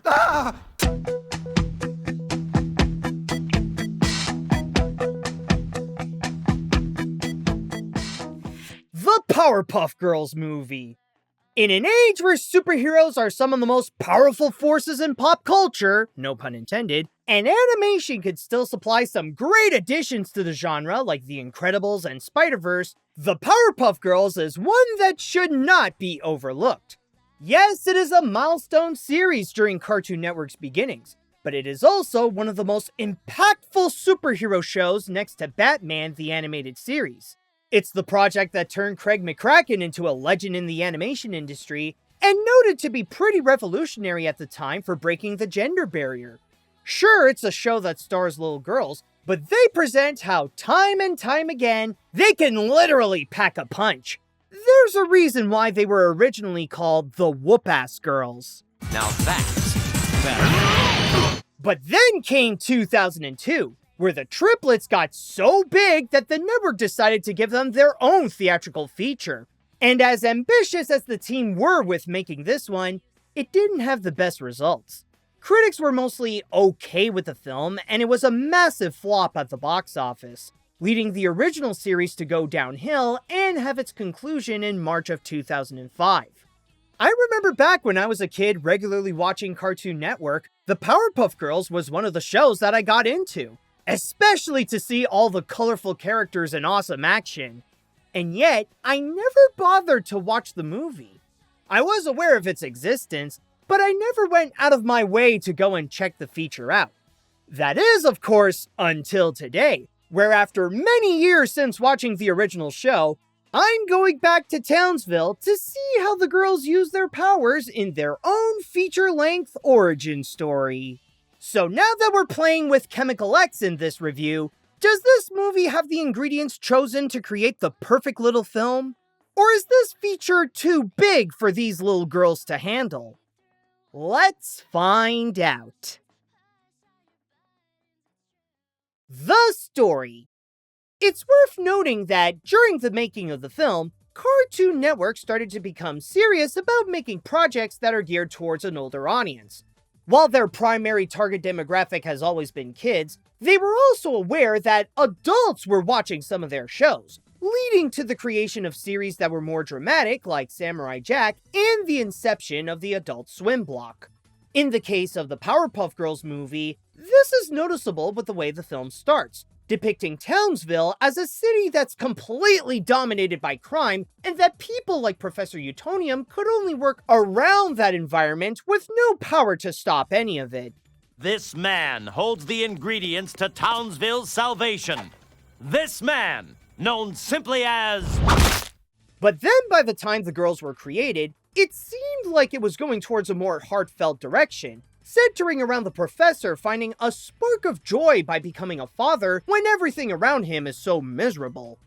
Ah! The Powerpuff Girls Movie. In an age where superheroes are some of the most powerful forces in pop culture, no pun intended, and animation could still supply some great additions to the genre like The Incredibles and Spider-Verse, The Powerpuff Girls is one that should not be overlooked. Yes, it is a milestone series during Cartoon Network's beginnings, but it is also one of the most impactful superhero shows next to Batman the Animated Series. It's the project that turned Craig McCracken into a legend in the animation industry, and noted to be pretty revolutionary at the time for breaking the gender barrier. Sure, it's a show that stars little girls, but they present how time and time again, they can literally pack a punch. There's a reason why they were originally called the Whoop-Ass Girls. Now that's better. But then came 2002, where the triplets got so big that the network decided to give them their own theatrical feature. And as ambitious as the team were with making this one, it didn't have the best results. Critics were mostly okay with the film, and it was a massive flop at the box office, leading the original series to go downhill and have its conclusion in March of 2005. I remember back when I was a kid regularly watching Cartoon Network, the Powerpuff Girls was one of the shows that I got into, especially to see all the colorful characters and awesome action. And yet, I never bothered to watch the movie. I was aware of its existence, but I never went out of my way to go and check the feature out. That is, of course, until today, where after many years since watching the original show, I'm going back to Townsville to see how the girls use their powers in their own feature-length origin story. So now that we're playing with Chemical X in this review, does this movie have the ingredients chosen to create the perfect little film? Or is this feature too big for these little girls to handle? Let's find out. The story. It's worth noting that during the making of the film, Cartoon Network started to become serious about making projects that are geared towards an older audience. While their primary target demographic has always been kids, they were also aware that adults were watching some of their shows, leading to the creation of series that were more dramatic, like Samurai Jack, and the inception of the Adult Swim block. In the case of the Powerpuff Girls movie, this is noticeable with the way the film starts, depicting Townsville as a city that's completely dominated by crime, and that people like Professor Utonium could only work around that environment with no power to stop any of it. This man holds the ingredients to Townsville's salvation. This man, known simply as... But then by the time the girls were created, it seemed like it was going towards a more heartfelt direction, centering around the professor finding a spark of joy by becoming a father when everything around him is so miserable.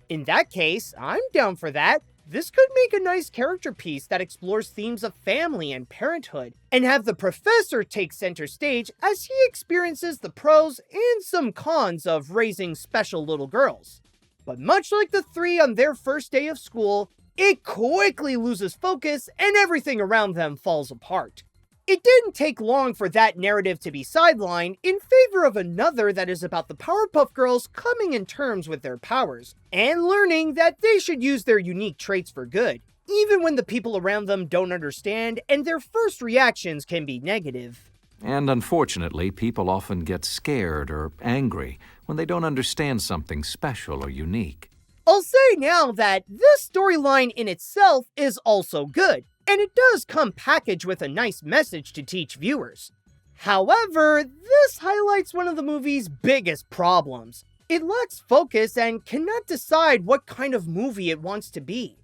In that case, I'm down for that. This could make a nice character piece that explores themes of family and parenthood, and have the professor take center stage as he experiences the pros and some cons of raising special little girls. But much like the three on their first day of school, it quickly loses focus and everything around them falls apart. It didn't take long for that narrative to be sidelined in favor of another that is about the Powerpuff Girls coming in terms with their powers, and learning that they should use their unique traits for good, even when the people around them don't understand and their first reactions can be negative. And unfortunately, people often get scared or angry when they don't understand something special or unique. I'll say now that this storyline in itself is also good, and it does come packaged with a nice message to teach viewers. However, this highlights one of the movie's biggest problems. It lacks focus and cannot decide what kind of movie it wants to be.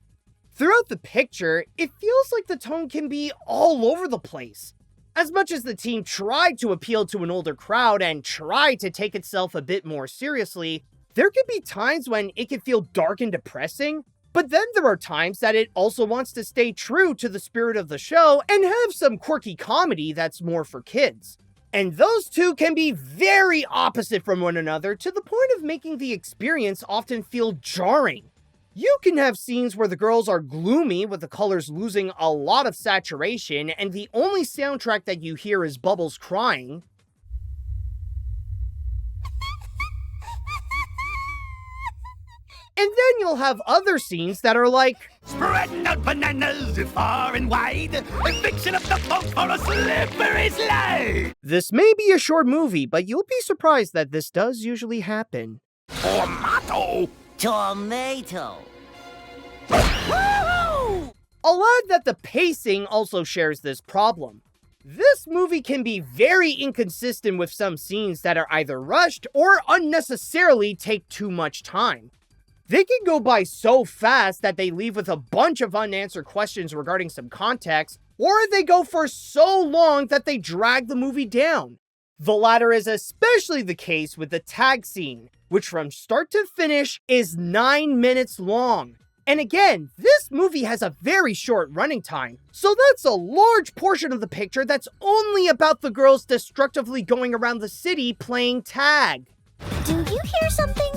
Throughout the picture, it feels like the tone can be all over the place. As much as the team tried to appeal to an older crowd and tried to take itself a bit more seriously, there can be times when it can feel dark and depressing, but then there are times that it also wants to stay true to the spirit of the show and have some quirky comedy that's more for kids. And those two can be very opposite from one another to the point of making the experience often feel jarring. You can have scenes where the girls are gloomy with the colors losing a lot of saturation and the only soundtrack that you hear is Bubbles crying. And then you'll have other scenes that are like, spreading out bananas far and wide, fixing up the boat for a slippery slide. This may be a short movie, but you'll be surprised that this does usually happen. Tomato. Tomato. I'll add that the pacing also shares this problem. This movie can be very inconsistent with some scenes that are either rushed or unnecessarily take too much time. They can go by so fast that they leave with a bunch of unanswered questions regarding some context, or they go for so long that they drag the movie down. The latter is especially the case with the tag scene, which from start to finish is 9 minutes long. And again, this movie has a very short running time, so that's a large portion of the picture that's only about the girls destructively going around the city playing tag. Do you hear something?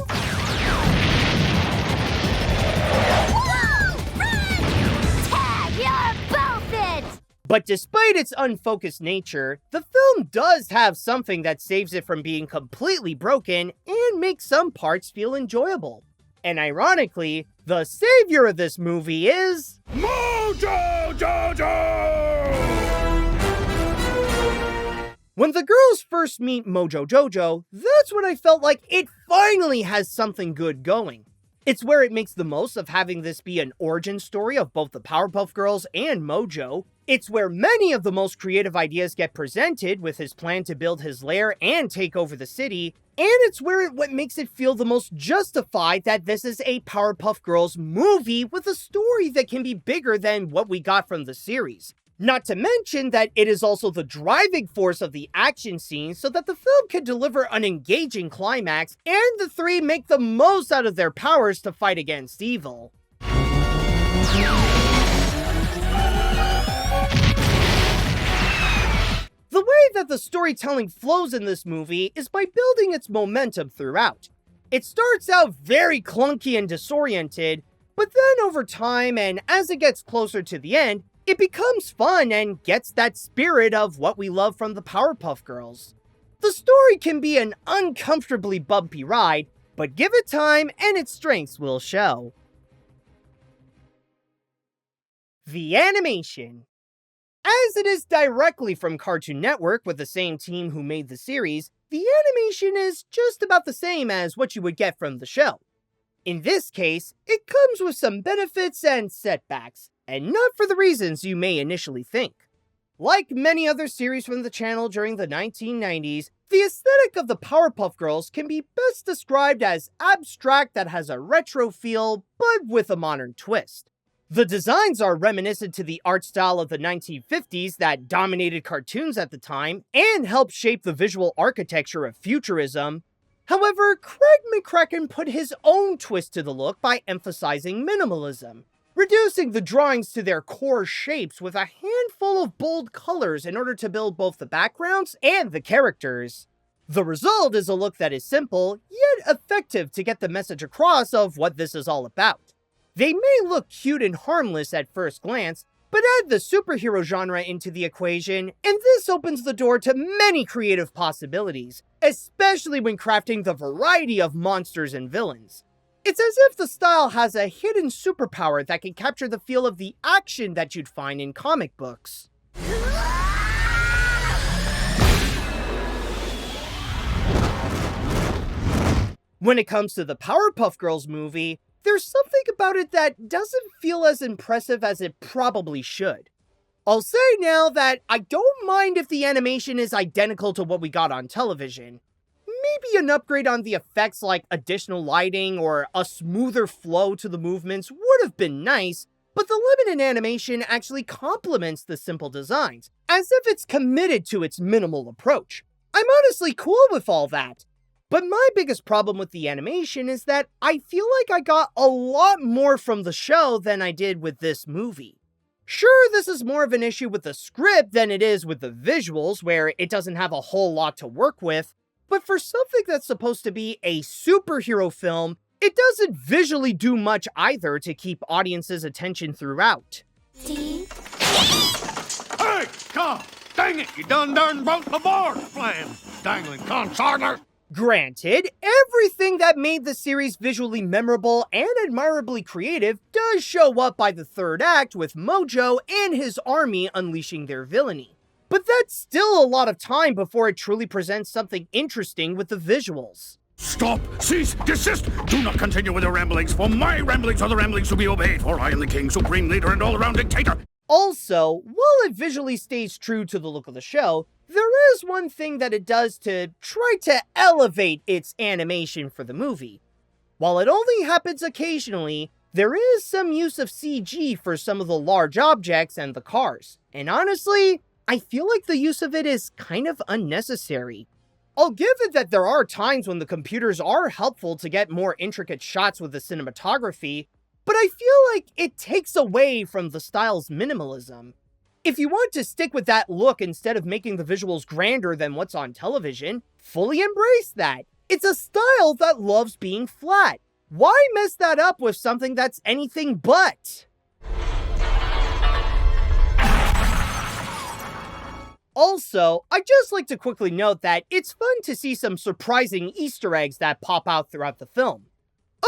But despite its unfocused nature, the film does have something that saves it from being completely broken and makes some parts feel enjoyable. And ironically, the savior of this movie is... Mojo Jojo! When the girls first meet Mojo Jojo, that's when I felt like it finally has something good going. It's where it makes the most of having this be an origin story of both the Powerpuff Girls and Mojo. It's where many of the most creative ideas get presented with his plan to build his lair and take over the city, and it's what makes it feel the most justified that this is a Powerpuff Girls movie with a story that can be bigger than what we got from the series. Not to mention that it is also the driving force of the action scenes so that the film can deliver an engaging climax, and the three make the most out of their powers to fight against evil. The way that the storytelling flows in this movie is by building its momentum throughout. It starts out very clunky and disoriented, but then over time and as it gets closer to the end, it becomes fun and gets that spirit of what we love from the Powerpuff Girls. The story can be an uncomfortably bumpy ride, but give it time and its strengths will show. The animation. As it is directly from Cartoon Network with the same team who made the series, the animation is just about the same as what you would get from the show. In this case, it comes with some benefits and setbacks, and not for the reasons you may initially think. Like many other series from the channel during the 1990s, the aesthetic of the Powerpuff Girls can be best described as abstract that has a retro feel, but with a modern twist. The designs are reminiscent to the art style of the 1950s that dominated cartoons at the time, and helped shape the visual architecture of futurism. However, Craig McCracken put his own twist to the look by emphasizing minimalism, reducing the drawings to their core shapes with a handful of bold colors in order to build both the backgrounds and the characters. The result is a look that is simple, yet effective to get the message across of what this is all about. They may look cute and harmless at first glance, but add the superhero genre into the equation, and this opens the door to many creative possibilities, especially when crafting the variety of monsters and villains. It's as if the style has a hidden superpower that can capture the feel of the action that you'd find in comic books. When it comes to the Powerpuff Girls movie, there's something about it that doesn't feel as impressive as it probably should. I'll say now that I don't mind if the animation is identical to what we got on television. Maybe an upgrade on the effects like additional lighting or a smoother flow to the movements would have been nice, but the limited animation actually complements the simple designs, as if it's committed to its minimal approach. I'm honestly cool with all that. But my biggest problem with the animation is that I feel like I got a lot more from the show than I did with this movie. Sure, this is more of an issue with the script than it is with the visuals, where it doesn't have a whole lot to work with, but for something that's supposed to be a superhero film, It doesn't visually do much either to keep audiences' attention throughout. Steve? Hey, God, dang it, you done broke the board plan, dangling consarner. Granted, everything that made the series visually memorable and admirably creative does show up by the third act with Mojo and his army unleashing their villainy. But that's still a lot of time before it truly presents something interesting with the visuals. Stop! Cease! Desist! Do not continue with your ramblings, for my ramblings are the ramblings to be obeyed, for I am the king, supreme leader, and all-around dictator! Also, while it visually stays true to the look of the show, there is one thing that it does to try to elevate its animation for the movie. While it only happens occasionally, there is some use of CG for some of the large objects and the cars. And honestly, I feel like the use of it is kind of unnecessary. I'll give it that there are times when the computers are helpful to get more intricate shots with the cinematography, but I feel like it takes away from the style's minimalism. If you want to stick with that look instead of making the visuals grander than what's on television, fully embrace that. It's a style that loves being flat. Why mess that up with something that's anything but? Also, I'd just like to quickly note that it's fun to see some surprising Easter eggs that pop out throughout the film.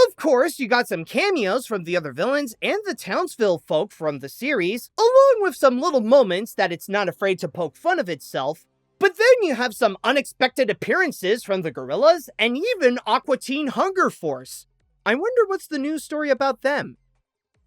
Of course, you got some cameos from the other villains and the Townsville folk from the series, along with some little moments that it's not afraid to poke fun of itself. But then you have some unexpected appearances from the Gorillas and even Aqua Teen Hunger Force. I wonder what's the news story about them.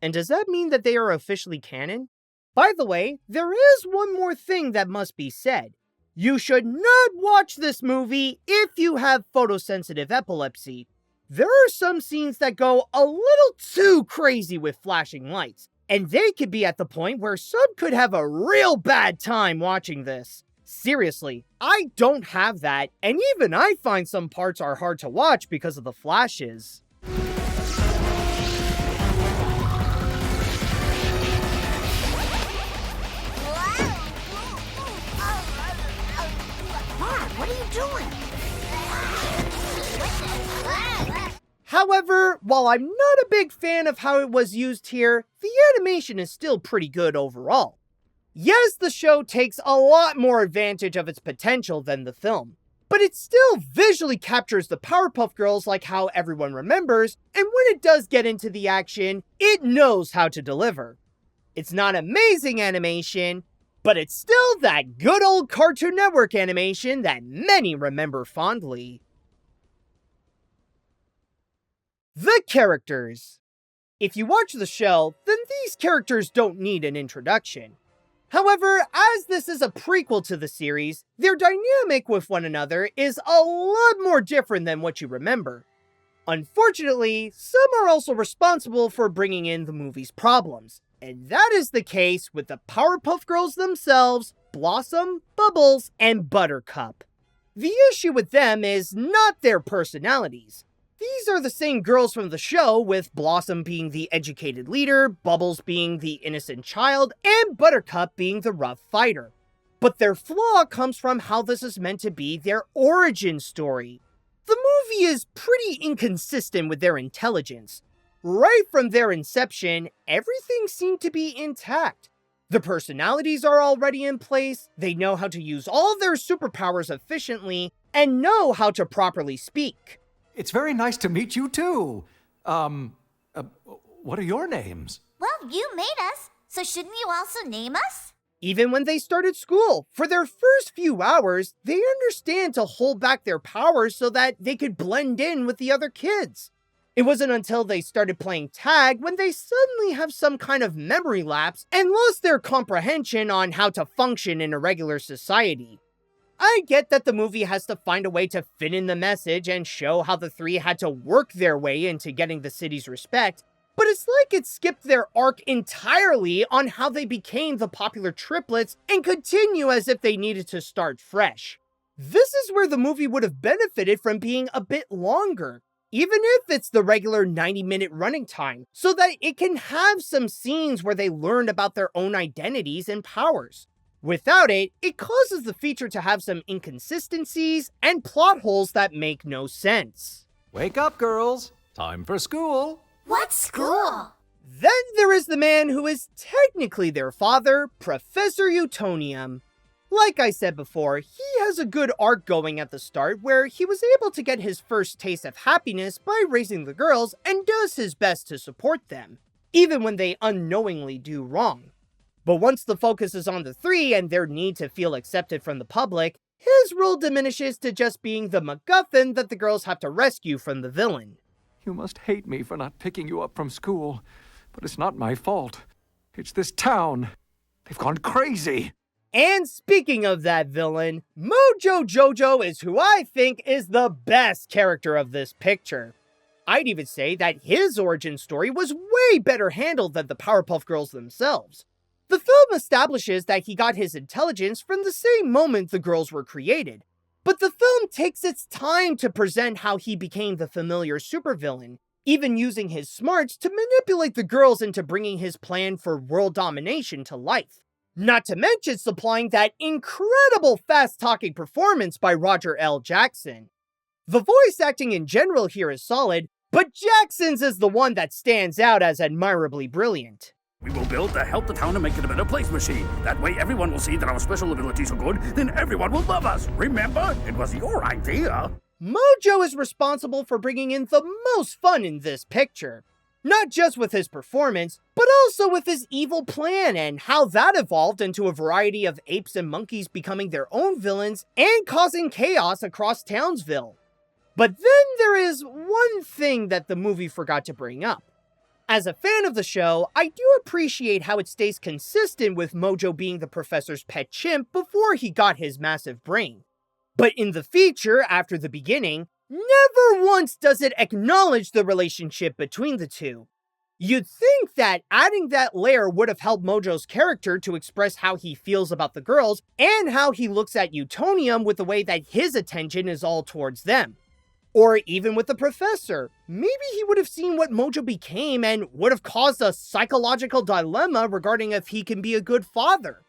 And does that mean that they are officially canon? By the way, there is one more thing that must be said. You should not watch this movie if you have photosensitive epilepsy. There are some scenes that go a little too crazy with flashing lights, and they could be at the point where some could have a real bad time watching this. Seriously, I don't have that, and even I find some parts are hard to watch because of the flashes. Dad, what are you doing? However, while I'm not a big fan of how it was used here, the animation is still pretty good overall. Yes, the show takes a lot more advantage of its potential than the film, but it still visually captures the Powerpuff Girls like how everyone remembers, and when it does get into the action, it knows how to deliver. It's not amazing animation, but it's still that good old Cartoon Network animation that many remember fondly. The characters. If you watch the show, then these characters don't need an introduction. However, as this is a prequel to the series, their dynamic with one another is a lot more different than what you remember. Unfortunately, some are also responsible for bringing in the movie's problems, and that is the case with the Powerpuff Girls themselves, Blossom, Bubbles, and Buttercup. The issue with them is not their personalities. These are the same girls from the show, with Blossom being the educated leader, Bubbles being the innocent child, and Buttercup being the rough fighter. But their flaw comes from how this is meant to be their origin story. The movie is pretty inconsistent with their intelligence. Right from their inception, everything seemed to be intact. The personalities are already in place, they know how to use all their superpowers efficiently, and know how to properly speak. It's very nice to meet you, too. What are your names? Well, you made us, so shouldn't you also name us? Even when they started school, for their first few hours, they understand to hold back their powers so that they could blend in with the other kids. It wasn't until they started playing tag when they suddenly have some kind of memory lapse and lost their comprehension on how to function in a regular society. I get that the movie has to find a way to fit in the message and show how the three had to work their way into getting the city's respect, but it's like it skipped their arc entirely on how they became the popular triplets and continue as if they needed to start fresh. This is where the movie would have benefited from being a bit longer, even if it's the regular 90-minute running time, so that it can have some scenes where they learn about their own identities and powers. Without it, it causes the feature to have some inconsistencies and plot holes that make no sense. Wake up, girls. Time for school. What's school? Then there is the man who is technically their father, Professor Utonium. Like I said before, he has a good arc going at the start where he was able to get his first taste of happiness by raising the girls and does his best to support them, even when they unknowingly do wrong. But once the focus is on the three and their need to feel accepted from the public, his role diminishes to just being the MacGuffin that the girls have to rescue from the villain. You must hate me for not picking you up from school, but it's not my fault. It's this town. They've gone crazy. And speaking of that villain, Mojo Jojo is who I think is the best character of this picture. I'd even say that his origin story was way better handled than the Powerpuff Girls themselves. The film establishes that he got his intelligence from the same moment the girls were created, but the film takes its time to present how he became the familiar supervillain, even using his smarts to manipulate the girls into bringing his plan for world domination to life. Not to mention supplying that incredible fast-talking performance by Roger L. Jackson. The voice acting in general here is solid, but Jackson's is the one that stands out as admirably brilliant. We will build the Help the Town and Make It a Better Place machine. That way everyone will see that our special abilities are good, then everyone will love us. Remember? It was your idea. Mojo is responsible for bringing in the most fun in this picture. Not just with his performance, but also with his evil plan and how that evolved into a variety of apes and monkeys becoming their own villains and causing chaos across Townsville. But then there is one thing that the movie forgot to bring up. As a fan of the show, I do appreciate how it stays consistent with Mojo being the professor's pet chimp before he got his massive brain. But in the feature, after the beginning, never once does it acknowledge the relationship between the two. You'd think that adding that layer would have helped Mojo's character to express how he feels about the girls and how he looks at Utonium with the way that his attention is all towards them. Or even with the professor, maybe he would have seen what Mojo became and would have caused a psychological dilemma regarding if he can be a good father.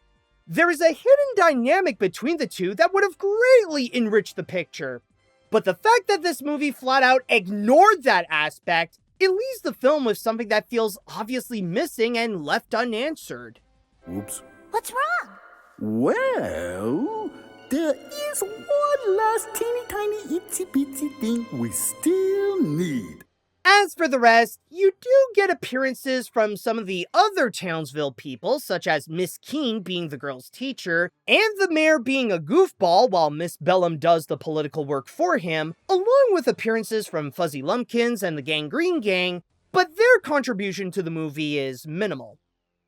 There is a hidden dynamic between the two that would have greatly enriched the picture. But the fact that this movie flat out ignored that aspect, it leaves the film with something that feels obviously missing and left unanswered. Oops. What's wrong? Well, there is one last teeny tiny itsy bitsy thing we still need. As for the rest, you do get appearances from some of the other Townsville people, such as Miss Keene being the girl's teacher, and the mayor being a goofball while Miss Bellum does the political work for him, along with appearances from Fuzzy Lumpkins and the Gangrene Gang, but their contribution to the movie is minimal.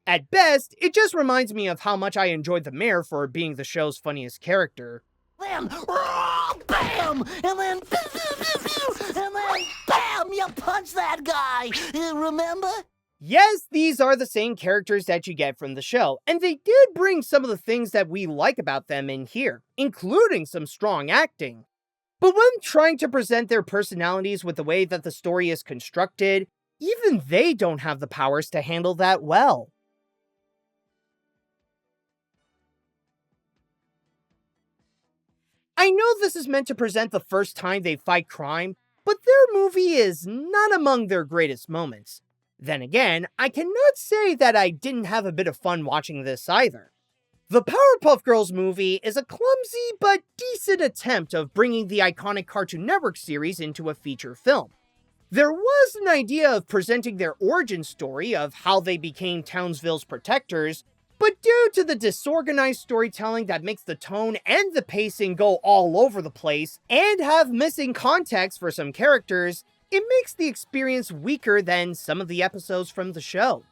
At best, it just reminds me of how much I enjoyed the mayor for being the show's funniest character. Then, bam! And then, bam! You punch that guy! Remember? Yes, these are the same characters that you get from the show, and they did bring some of the things that we like about them in here, including some strong acting. But when trying to present their personalities with the way that the story is constructed, even they don't have the powers to handle that well. I know this is meant to present the first time they fight crime, but their movie is not among their greatest moments. Then again, I cannot say that I didn't have a bit of fun watching this either. The Powerpuff Girls movie is a clumsy but decent attempt of bringing the iconic Cartoon Network series into a feature film. There was an idea of presenting their origin story of how they became Townsville's protectors, but due to the disorganized storytelling that makes the tone and the pacing go all over the place, and have missing context for some characters, it makes the experience weaker than some of the episodes from the show.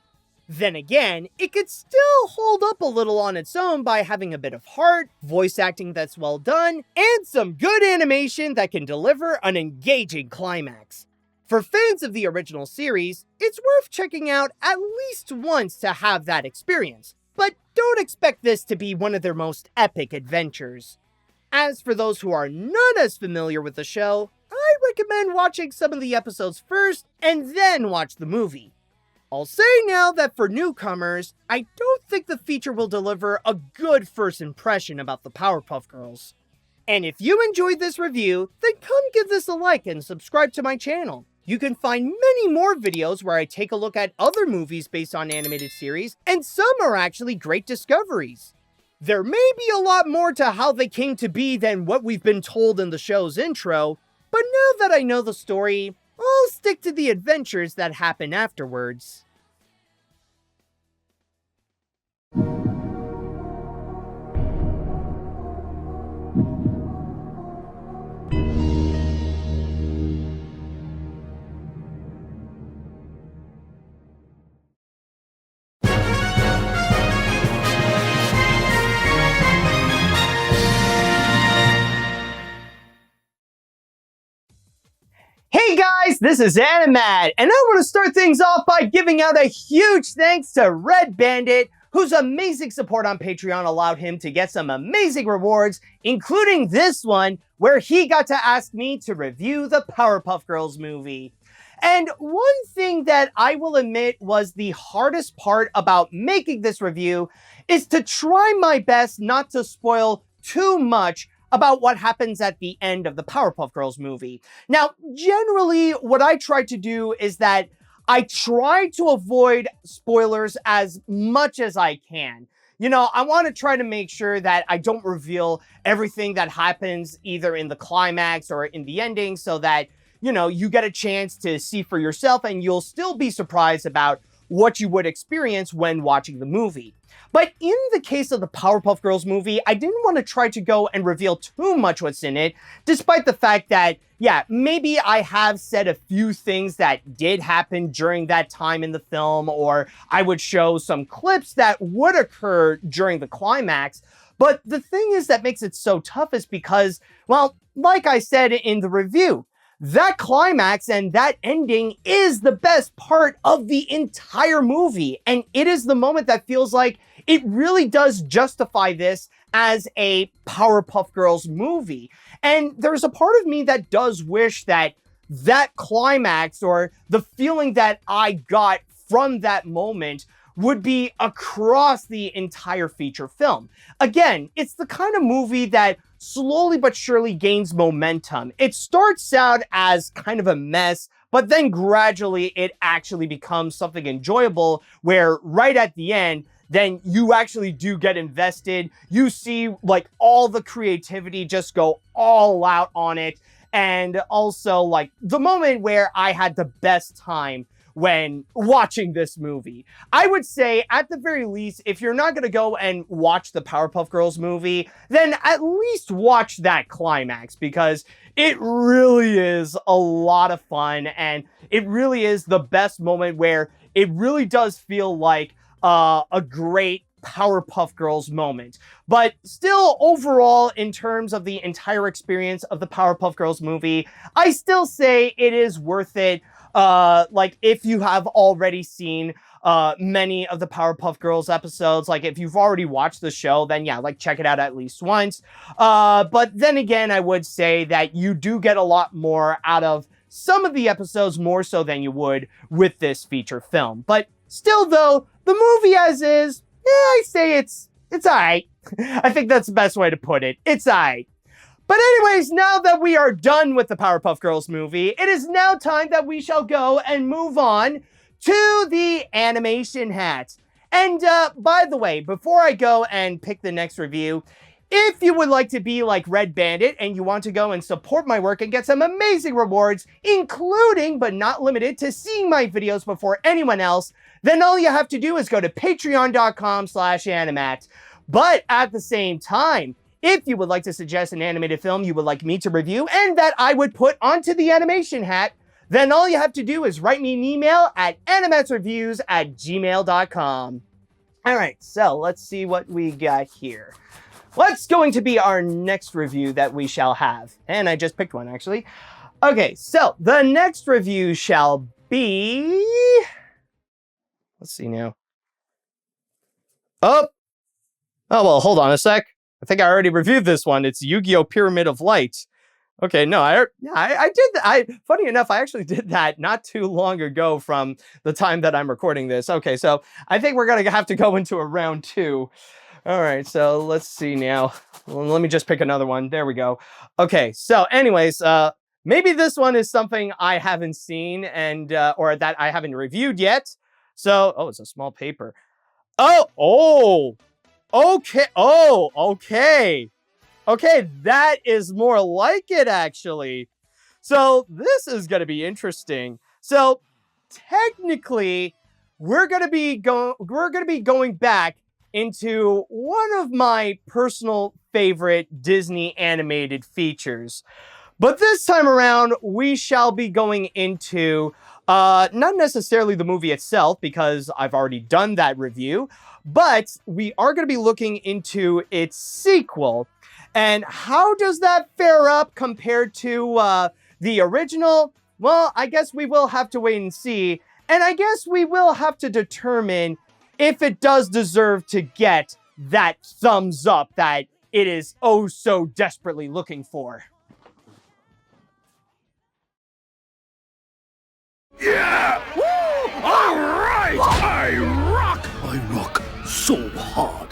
Then again, it could still hold up a little on its own by having a bit of heart, voice acting that's well done, and some good animation that can deliver an engaging climax. For fans of the original series, it's worth checking out at least once to have that experience. But don't expect this to be one of their most epic adventures. As for those who are not as familiar with the show, I recommend watching some of the episodes first and then watch the movie. I'll say now that for newcomers, I don't think the feature will deliver a good first impression about the Powerpuff Girls. And if you enjoyed this review, then come give this a like and subscribe to my channel. You can find many more videos where I take a look at other movies based on animated series, and some are actually great discoveries. There may be a lot more to how they came to be than what we've been told in the show's intro, but now that I know the story, I'll stick to the adventures that happen afterwards. Hey guys, this is Animat, and I want to start things off by giving out a huge thanks to Red Bandit, whose amazing support on Patreon allowed him to get some amazing rewards, including this one, where he got to ask me to review the Powerpuff Girls movie. And one thing that I will admit was the hardest part about making this review is to try my best not to spoil too much about what happens at the end of the Powerpuff Girls movie. Now, generally, what I try to do is that I try to avoid spoilers as much as I can. You know, I want to try to make sure that I don't reveal everything that happens either in the climax or in the ending so that, you know, you get a chance to see for yourself and you'll still be surprised about what you would experience when watching the movie. But in the case of the Powerpuff Girls movie, I didn't want to try to go and reveal too much what's in it, despite the fact that, yeah, maybe I have said a few things that did happen during that time in the film, or I would show some clips that would occur during the climax. But the thing is that makes it so tough is because, well, like I said in the review, that climax and that ending is the best part of the entire movie. And it is the moment that feels like it really does justify this as a Powerpuff Girls movie. And there's a part of me that does wish that that climax or the feeling that I got from that moment would be across the entire feature film. Again, it's the kind of movie that slowly but surely gains momentum. It starts out as kind of a mess, but then gradually it actually becomes something enjoyable where right at the end, then you actually do get invested. You see like all the creativity just go all out on it. And also like the moment where I had the best time when watching this movie. I would say, at the very least, if you're not gonna go and watch the Powerpuff Girls movie, then at least watch that climax, because it really is a lot of fun, and it really is the best moment where it really does feel like a great Powerpuff Girls moment. But still, overall, in terms of the entire experience of the Powerpuff Girls movie, I still say it is worth it. Like if you have already seen many of the Powerpuff Girls episodes, like if you've already watched the show, then yeah, like check it out at least once. But then again, I would say that you do get a lot more out of some of the episodes, more so than you would with this feature film. But still though, the movie as is, yeah, I say it's alright. I think that's the best way to put it. It's alright. But anyways, now that we are done with the Powerpuff Girls movie, it is now time that we shall go and move on to the animation hat. And by the way, before I go and pick the next review, if you would like to be like Red Bandit and you want to go and support my work and get some amazing rewards, including but not limited to seeing my videos before anyone else, then all you have to do is go to patreon.com/animat. But at the same time, if you would like to suggest an animated film you would like me to review and that I would put onto the animation hat, then all you have to do is write me an email at animatsreviews@gmail.com. All right, so let's see what we got here. What's going to be our next review that we shall have? And I just picked one, actually. Okay, so the next review shall be... Let's see now. Oh, well, hold on a sec. I think I already reviewed this one. It's Yu-Gi-Oh! Pyramid of Light. Okay, no, I did that. Funny enough, I actually did that not too long ago from the time that I'm recording this. Okay, so I think we're gonna have to go into a round two. All right, so let's see now. Well, let me just pick another one. There we go. Okay, so anyways, Maybe this one is something I haven't seen and or that I haven't reviewed yet. So, oh, it's a small paper. Oh, okay. Oh, okay. Okay, that is more like it, actually. So this is going to be interesting. So technically, we're going to be going back into one of my personal favorite Disney animated features. But this time around, we shall be going into not necessarily the movie itself, because I've already done that review, but we are going to be looking into its sequel. And how does that fare up compared to the original? Well, I guess we will have to wait and see. And I guess we will have to determine if it does deserve to get that thumbs up that it is oh so desperately looking for. Yeah! Woo! All right! I rock so hard.